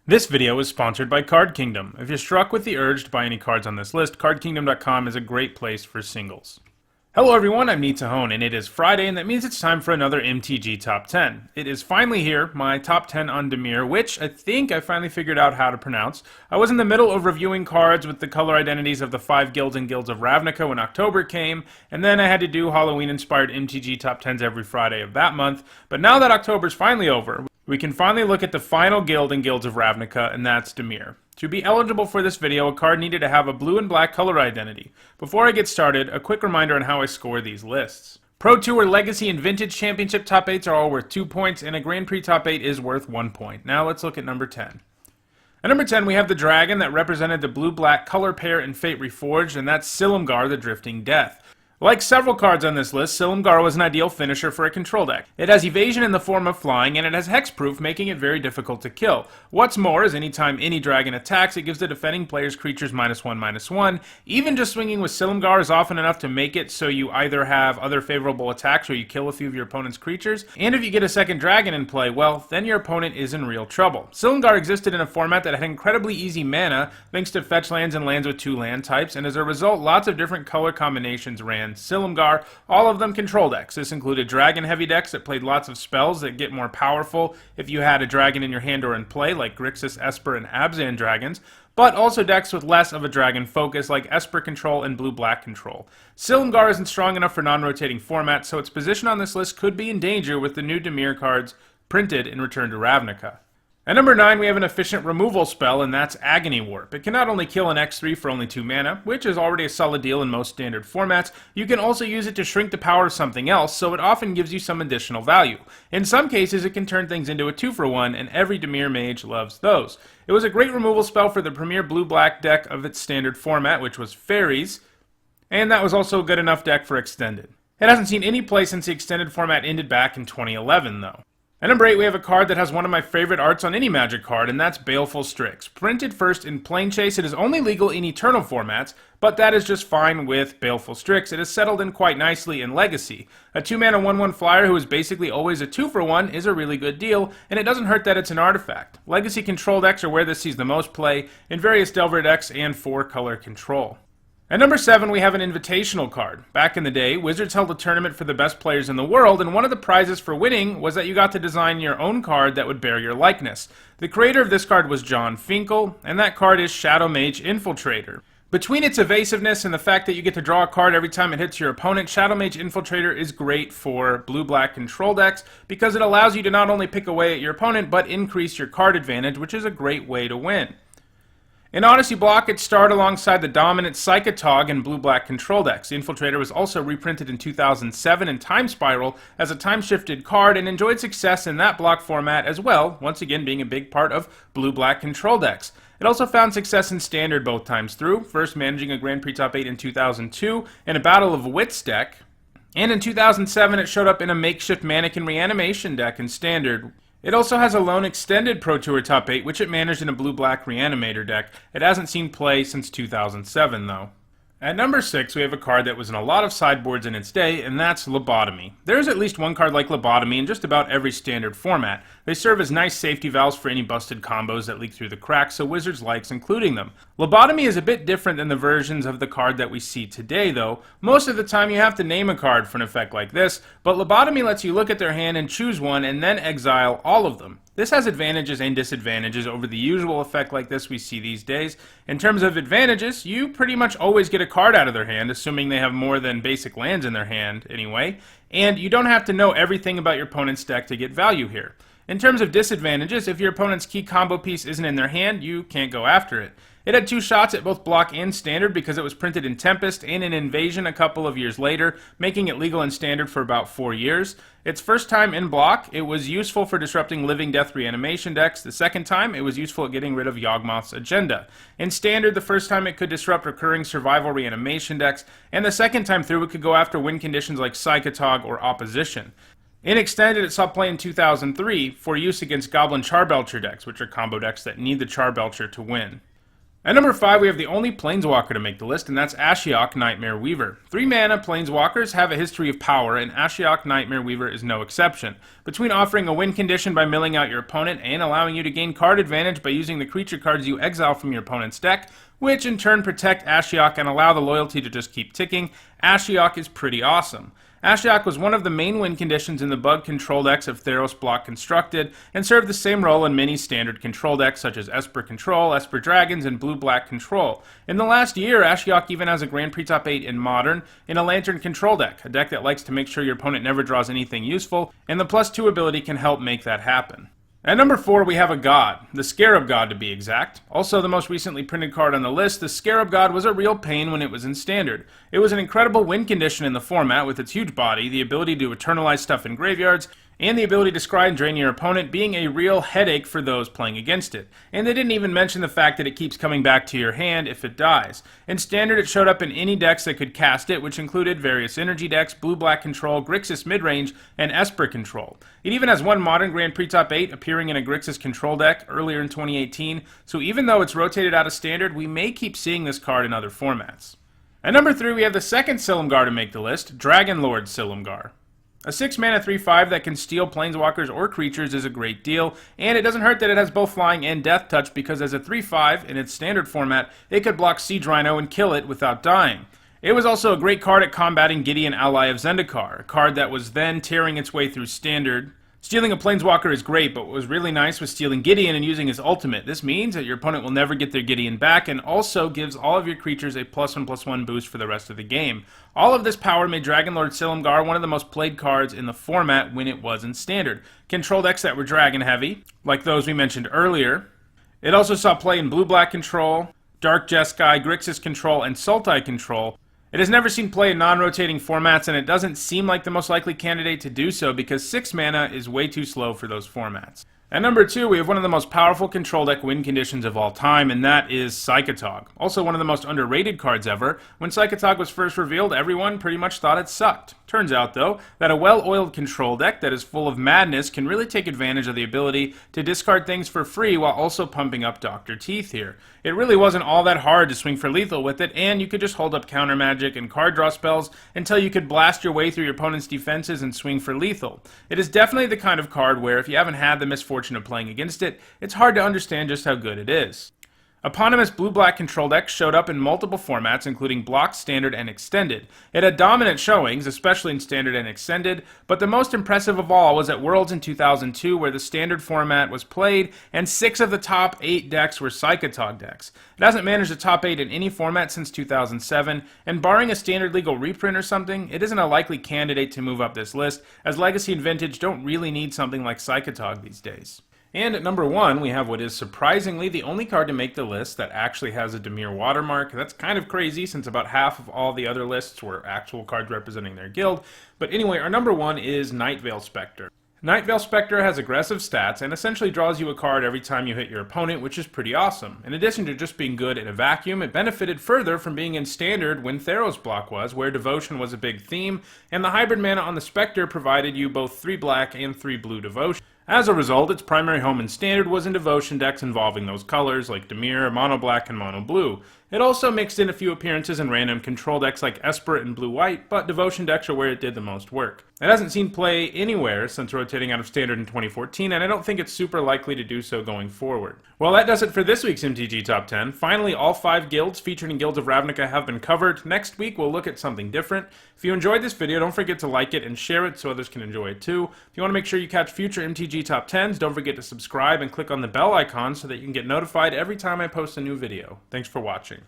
This video is sponsored by Card Kingdom. If you're struck with the urge to buy any cards on this list, cardkingdom.com is a great place for singles. Hello everyone, I'm Nitahone, and it is Friday, and that means it's time for another MTG Top 10. It is finally here, my Top 10 on Dimir, which I think I finally figured out how to pronounce. I was in the middle of reviewing cards with the color identities of the 5 guilds and guilds of Ravnica when October came, and then I had to do Halloween-inspired MTG Top 10s every Friday of that month. But now that October's finally over, we can finally look at the final guild and guilds of Ravnica, and that's Dimir. To be eligible for this video, a card needed to have a blue and black color identity. Before I get started, a quick reminder on how I score these lists. Pro Tour, Legacy, and Vintage Championship top 8s are all worth 2 points, and a Grand Prix top 8 is worth 1 point. Now let's look at number 10. At number 10, we have the dragon that represented the blue-black color pair in Fate Reforged, and that's Selim Gar, the Drifting Death. Like several cards on this list, Selim Gar was an ideal finisher for a control deck. It has evasion in the form of flying, and it has hexproof, making it very difficult to kill. What's more is anytime any dragon attacks, it gives the defending player's creatures -1/-1. Even just swinging with Selim Gar is often enough to make it so you either have other favorable attacks or you kill a few of your opponent's creatures, and if you get a second dragon in play, well, then your opponent is in real trouble. Selim Gar existed in a format that had incredibly easy mana, thanks to fetch lands and lands with 2 land types, and as a result, lots of different color combinations ran Selim Gar, all of them control decks. This included dragon-heavy decks that played lots of spells that get more powerful if you had a dragon in your hand or in play, like Grixis, Esper, and Abzan dragons, but also decks with less of a dragon focus, like Esper control and blue-black control. Selim Gar isn't strong enough for non-rotating formats, so its position on this list could be in danger with the new Dimir cards printed in Return to Ravnica. At number 9, we have an efficient removal spell, and that's Agony Warp. It can not only kill an X3 for only 2 mana, which is already a solid deal in most standard formats, you can also use it to shrink the power of something else, so it often gives you some additional value. In some cases, it can turn things into a 2-for-1, and every Dimir mage loves those. It was a great removal spell for the premier blue-black deck of its standard format, which was Fairies, and that was also a good enough deck for Extended. It hasn't seen any play since the Extended format ended back in 2011, though. At number 8, we have a card that has one of my favorite arts on any Magic card, and that's Baleful Strix. Printed first in Planechase, it is only legal in Eternal formats, but that is just fine with Baleful Strix. It has settled in quite nicely in Legacy. A 2-mana 1/1 flyer who is basically always a 2-for-1 is a really good deal, and it doesn't hurt that it's an artifact. Legacy control decks are where this sees the most play, in various Delver decks and 4-color control. At number 7, we have an invitational card. Back in the day, Wizards held a tournament for the best players in the world, and one of the prizes for winning was that you got to design your own card that would bear your likeness. The creator of this card was John Finkel, and that card is Shadow Mage Infiltrator. Between its evasiveness and the fact that you get to draw a card every time it hits your opponent, Shadow Mage Infiltrator is great for blue-black control decks because it allows you to not only pick away at your opponent, but increase your card advantage, which is a great way to win. In Odyssey Block, it starred alongside the dominant Psychotog and blue-black control decks. Infiltrator was also reprinted in 2007 in Time Spiral as a time-shifted card and enjoyed success in that block format as well, once again being a big part of blue-black control decks. It also found success in Standard both times through, first managing a Grand Prix Top 8 in 2002 in a Battle of Wits deck, and in 2007 it showed up in a makeshift Mannequin Reanimation deck in Standard. It also has a lone extended Pro Tour Top 8, which it managed in a blue-black Reanimator deck. It hasn't seen play since 2007, though. At number 6, we have a card that was in a lot of sideboards in its day, and that's Lobotomy. There is at least one card like Lobotomy in just about every standard format. They serve as nice safety valves for any busted combos that leak through the cracks, so Wizards likes including them. Lobotomy is a bit different than the versions of the card that we see today, though. Most of the time you have to name a card for an effect like this, but Lobotomy lets you look at their hand and choose one and then exile all of them. This has advantages and disadvantages over the usual effect like this we see these days. In terms of advantages, you pretty much always get a card out of their hand, assuming they have more than basic lands in their hand anyway, and you don't have to know everything about your opponent's deck to get value here. In terms of disadvantages, if your opponent's key combo piece isn't in their hand, you can't go after it. It had 2 shots at both Block and Standard because it was printed in Tempest and in Invasion a couple of years later, making it legal in Standard for about 4 years. Its first time in Block, it was useful for disrupting Living Death Reanimation decks. The second time, it was useful at getting rid of Yawgmoth's agenda. In Standard, the first time it could disrupt recurring Survival Reanimation decks, and the second time through, it could go after win conditions like Psychotog or Opposition. In Extended, it saw play in 2003 for use against Goblin Charbelcher decks, which are combo decks that need the Charbelcher to win. At number 5, we have the only Planeswalker to make the list, and that's Ashiok Nightmare Weaver. 3 mana Planeswalkers have a history of power, and Ashiok Nightmare Weaver is no exception. Between offering a win condition by milling out your opponent and allowing you to gain card advantage by using the creature cards you exile from your opponent's deck, which in turn protect Ashiok and allow the loyalty to just keep ticking, Ashiok is pretty awesome. Ashiok was one of the main win conditions in the bug control decks of Theros Block Constructed, and served the same role in many standard control decks such as Esper Control, Esper Dragons, and Blue-Black Control. In the last year, Ashiok even has a Grand Prix Top 8 in Modern in a Lantern Control deck, a deck that likes to make sure your opponent never draws anything useful, and the +2 ability can help make that happen. At number 4, we have a god, the Scarab God to be exact. Also the most recently printed card on the list, the Scarab God was a real pain when it was in Standard. It was an incredible win condition in the format with its huge body, the ability to eternalize stuff in graveyards, and the ability to scry and drain your opponent being a real headache for those playing against it. And they didn't even mention the fact that it keeps coming back to your hand if it dies. In Standard, it showed up in any decks that could cast it, which included various energy decks, Blue-Black Control, Grixis Midrange, and Esper Control. It even has one Modern Grand Prix Top 8 appearing in a Grixis Control deck earlier in 2018, so even though it's rotated out of Standard, we may keep seeing this card in other formats. At number 3, we have the second Selim Gar to make the list, Dragon Lord Selim Gar. A 6-mana 3/5 that can steal planeswalkers or creatures is a great deal, and it doesn't hurt that it has both flying and death touch because as a 3/5 in its standard format, it could block Siege Rhino and kill it without dying. It was also a great card at combating Gideon Ally of Zendikar, a card that was then tearing its way through Standard. Stealing a Planeswalker is great, but what was really nice was stealing Gideon and using his ultimate. This means that your opponent will never get their Gideon back, and also gives all of your creatures a +1/+1 boost for the rest of the game. All of this power made Dragon Lord Selim Gar one of the most played cards in the format when it was in Standard. Control decks that were dragon heavy, like those we mentioned earlier. It also saw play in Blue-Black Control, Dark Jeskai, Grixis Control, and Sultai Control. It has never seen play in non-rotating formats, and it doesn't seem like the most likely candidate to do so because 6 mana is way too slow for those formats. At number 2, we have one of the most powerful control deck win conditions of all time, and that is Psychotog. Also one of the most underrated cards ever. When Psychotog was first revealed, everyone pretty much thought it sucked. Turns out, though, that a well-oiled control deck that is full of madness can really take advantage of the ability to discard things for free while also pumping up Dr. Teeth here. It really wasn't all that hard to swing for lethal with it, and you could just hold up counter magic and card draw spells until you could blast your way through your opponent's defenses and swing for lethal. It is definitely the kind of card where if you haven't had the misfortune of playing against it, it's hard to understand just how good it is. Eponymous Blue-Black control decks showed up in multiple formats, including Block, Standard, and Extended. It had dominant showings, especially in Standard and Extended, but the most impressive of all was at Worlds in 2002, where the Standard format was played, and 6 of the top 8 decks were Psychotog decks. It hasn't managed a top 8 in any format since 2007, and barring a Standard legal reprint or something, it isn't a likely candidate to move up this list, as Legacy and Vintage don't really need something like Psychotog these days. And at number 1, we have what is surprisingly the only card to make the list that actually has a Dimir watermark. That's kind of crazy since about half of all the other lists were actual cards representing their guild. But anyway, our number 1 is Nightvale Spectre. Nightvale Spectre has aggressive stats and essentially draws you a card every time you hit your opponent, which is pretty awesome. In addition to just being good in a vacuum, it benefited further from being in Standard when Theros Block was, where Devotion was a big theme, and the hybrid mana on the Spectre provided you both 3 black and 3 blue Devotion. As a result, its primary home in Standard was in Devotion decks involving those colors like Dimir, Mono Black, and Mono Blue. It also mixed in a few appearances in random control decks like Esper and Blue-White, but Devotion decks are where it did the most work. It hasn't seen play anywhere since rotating out of Standard in 2014, and I don't think it's super likely to do so going forward. Well, that does it for this week's MTG Top 10. Finally, all 5 guilds featured in Guilds of Ravnica have been covered. Next week, we'll look at something different. If you enjoyed this video, don't forget to like it and share it so others can enjoy it too. If you want to make sure you catch future MTG Top 10s, don't forget to subscribe and click on the bell icon so that you can get notified every time I post a new video. Thanks for watching.